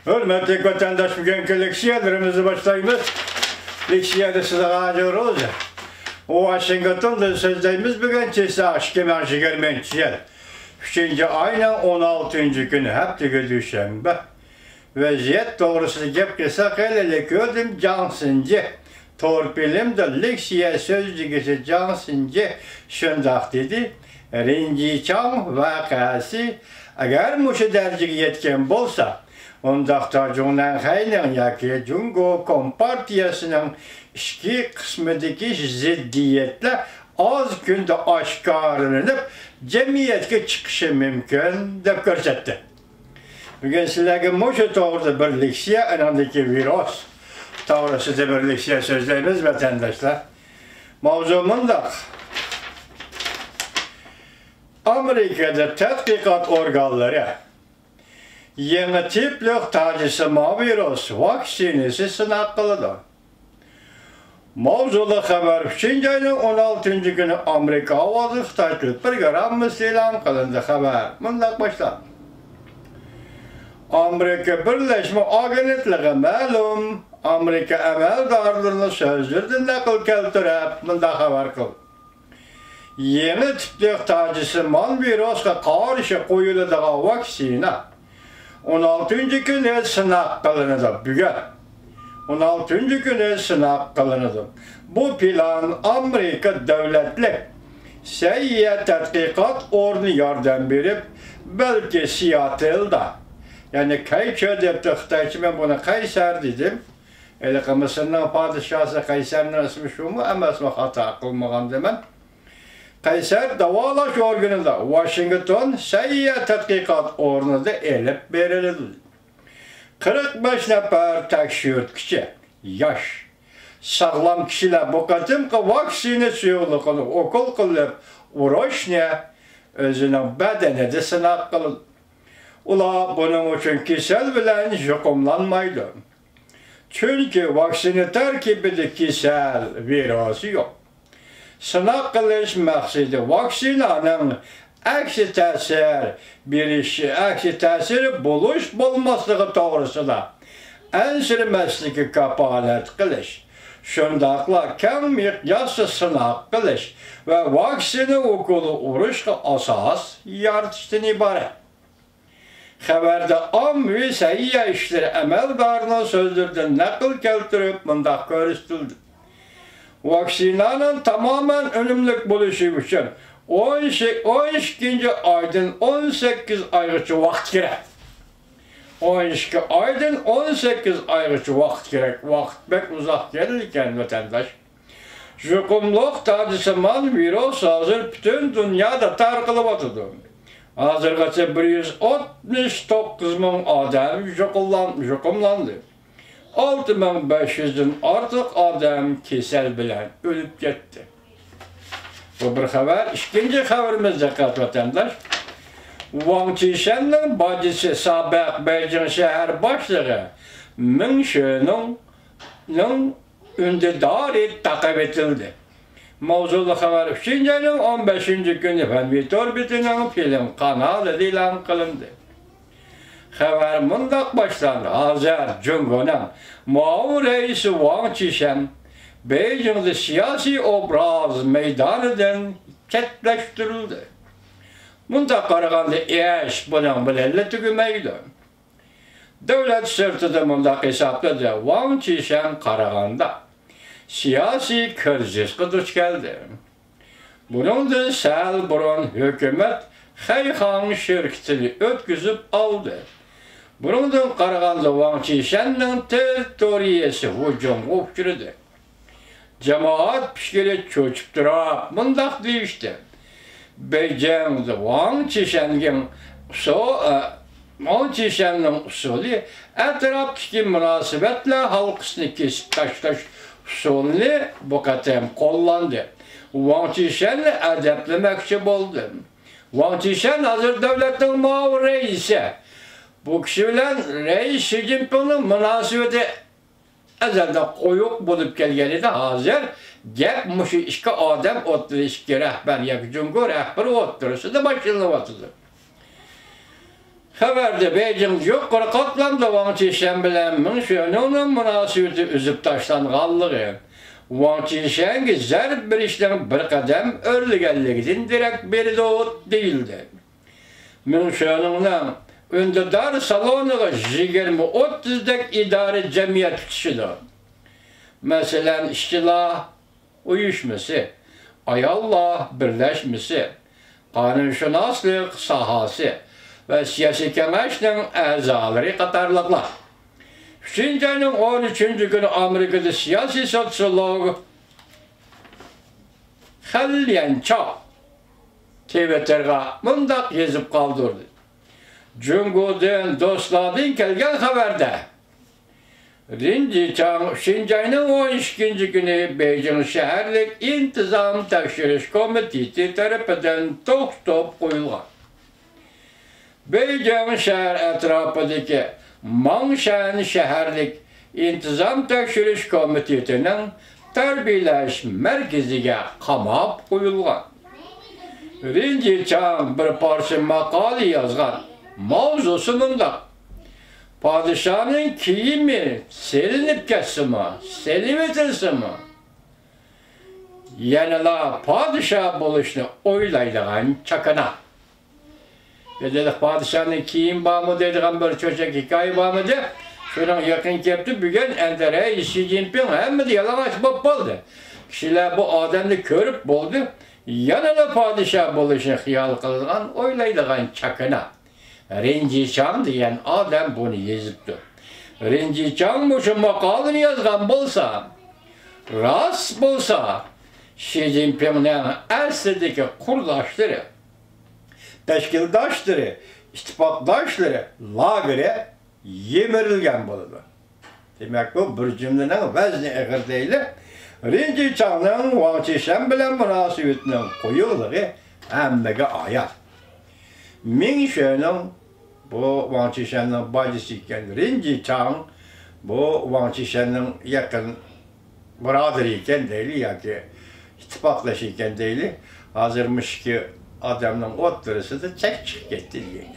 Hürmetli vatandaş, bugünkü leksiyalarımızı başlayımız. Leksiyada size ağacı olacak. O Washington'da sözlerimiz bugün çese aşkı merci gelmenciyer. 3. ayının 16. günü hafta düşenbe. Vaziyet doğrusu gep kısa hele gördüm cansınca. Torpilimde leksiya sözcüğü cansınca şundak dedi. Rinci çam vakası eğer muşu dercigi yetken bolsa ondaqda Cumhuriyet Halkı'nın yaki Cumhuriyet Kompartiyası'nın iki kısmındaki ziddiyetle az günde aşkarlanıp cemiyetke çıkışı mümkün de görsetti. Bugün sizlerge muşu doğruda bir leksiya anandaki virüs. Doğrusu da bir leksiya sözlerimiz vatandaşlar. Mavzumunda Amerika'da tatbikat organları yeni tiplik tacısıma virüs vaksinesi sınav kılıdı. Mavzulu haber 3. ayının 16. günü Amerika Havası Xitaylık programımız ilan kılındı haber. Bundan başlar. Amerika Birleşme Agentliği malum Amerika emeldarlarını sözlerden nakıl keltirip bundan haber kıldı. Yeni tiplik tacısıman virüsle karşı koyulduğu vaksina 16. günü sınav kılındı bugün. 16. günü sınav kılındı. Bu plan Amerika devletli Seyyah Tatbikat Ornu yardım verip belki Seattle'da yani Kayser deyip Xitayçı ben buna Kayser dedim. Eli Mısır'ın padişahı Kayser'in ismi şu mu ama ismi hata kılmagan demem. Kayser davalaş organında Washington Seyyah Tatbikat Ornu'da elip verildi. 45 nefer tekşürtkçi, yaş, sağlam kişiler bu kadımki vaksine suyuluğunu okul kılıp uğraşına özünün bedeni de sınav kıldı. Ula bunun için kisel bilen yukumlanmaydı. Çünkü vaksini terkibinde kisel virüsü yok. Sınav kılış maksidi vaksinanın aksi tesiri buluş bulmaslığı doğrusu da en sürmesliki kapalet kılış. Şundakla kem miqyası sınav kılış ve vaksini okulu uruşka asas yartıştın ibaret. Haberde am ve seyyah işleri emeldarına sözlerden nakıl keltirip mındak görüstüldü. Vaksinanın tamamen ölümlük buluşu için 12. aydan 18 aygacha vaqt gerek. 12 aydan 18 aygacha vaqt gerek. Vaqt pek uzak gelirken vatandaş. Yuqumluq tacısıman virüs hazır bütün dünyada tarqılıb atıdı. Hazırgacha 169 min adam yuqumlandı. 6500'den artıq adam kesel bilen ölüp gitti. Bu bir haber. İkinci haberimiz dikkat vatandaş. Wang Qishan'ın bacısı sabah Beijing şehir başlığı Meng Shu'nun ündedarı takip edildi. Mavzulu haber 3. ayının 15. günü Fenvitor Bitinin film kanalı ilan kılındı. Haber mundak başlandı. Hazır Cumhur'un Mao reisi Wang Qishan Beijing'de siyasi obraz meydanıdan ketleştirildi. Bunda qaraganda iş bunun bilen tügümeydi. Devlet sırtıda bunda hesapladı. Wang Qishan qaraganda siyasi krizisga duch keldi. Bunun sal burun hükümet Xayxan şirketini ötküzüp aldı. Bunun qaraganda Wang Qishan'ın territoriyasi hücumga uçurdu. Cemaat pişkili çöçüp durap, mındaq deyişti. Beijing'de Wang Qishan'ın usulü etrafdaki münasebetle halkısını kesip taşlaş usulünü bu katem kullandı. Wang Qishan'ı edeplemekçi oldu. Wang Qishan hazır devletin Mao reisi. Bu kişi bilen reis Xi Jinping'in münasebeti ezelden koyuk bulup gelgeni de hazır gep muşu iki adam otlu iki rehber yak Cumhur rehberi oturusu da başlanıvatıdır. Haberde Beijing yok katlamda Wang Qishan bilen Ming Xuanong'un münasebeti üzüp taşlanğanlığı. Wang Qishan'ga zerb bir işten bir kadem örlügenliginden direkt beri de ot değildi. Ming Xuanong'un öndedar salonuna 20-30 dek idari cemiyet tutuşudu. Mesela işçilah uyuşması, ayallah birleşmesi, kanunşünaslık sahası ve siyasi kengeşinin azaları qatarlıqlar. 3. ayının 13. günü Amerika'da siyasi sosyologu Hal Cha Twitter'ga mundaq yazıp kaldırdı. Cungu'dan dostlardan kelgen haberde Rinci Chang 3. ayının 12. günü Beijing şehirlik intizam tekşiriş komitesi tarafından top koyulgan. Beijing şehir etrafındaki Mangshan şehirlik intizam tekşiriş komitesinin terbiyeleş merkezine kamap koyulgan. Rinci Chang bir parça makale yazgan. Mavzusu mundaq. Padişahın kiyimi selinip ketsin mi? Selivetilsin mi? Yanıla padişah buluşunu oylaydıgan çakına. Ve dedik padişahın kiyim var mı dediğim bir çocuk hikaye var mı de. Şunun yakın kepti bugün endereye Xi Jinping hem de yalamaç buldu. Kişiler bu adamı görüp buldu. Yanıla padişah buluşunu hiyal kıldıgan oylaydıgan çakına. Rinci Chang diyen adam bunu yazıptı. Rinci Chang bu şu makalını yazgan bolsa, rast bolsa, Xi Jinping'in Asya'daki kurdaşları, teşkilatları, ittifakdaşları, lagere yemirilgen boludu. Demek bu bir cümlenin vezni eğer değil, Rinci Chang'ın Wang Qishan bilen münasebetinin koyuluğu hemmege ayar. Ming Xuanong bu Wang Qishan'ın bacısı iken Rinci Chang bu Wang Qishan'ın yakın brother iken değil ya ki ittifakdaşı iken değil hazırmış ki adamın oturası da çek çık gitti diye.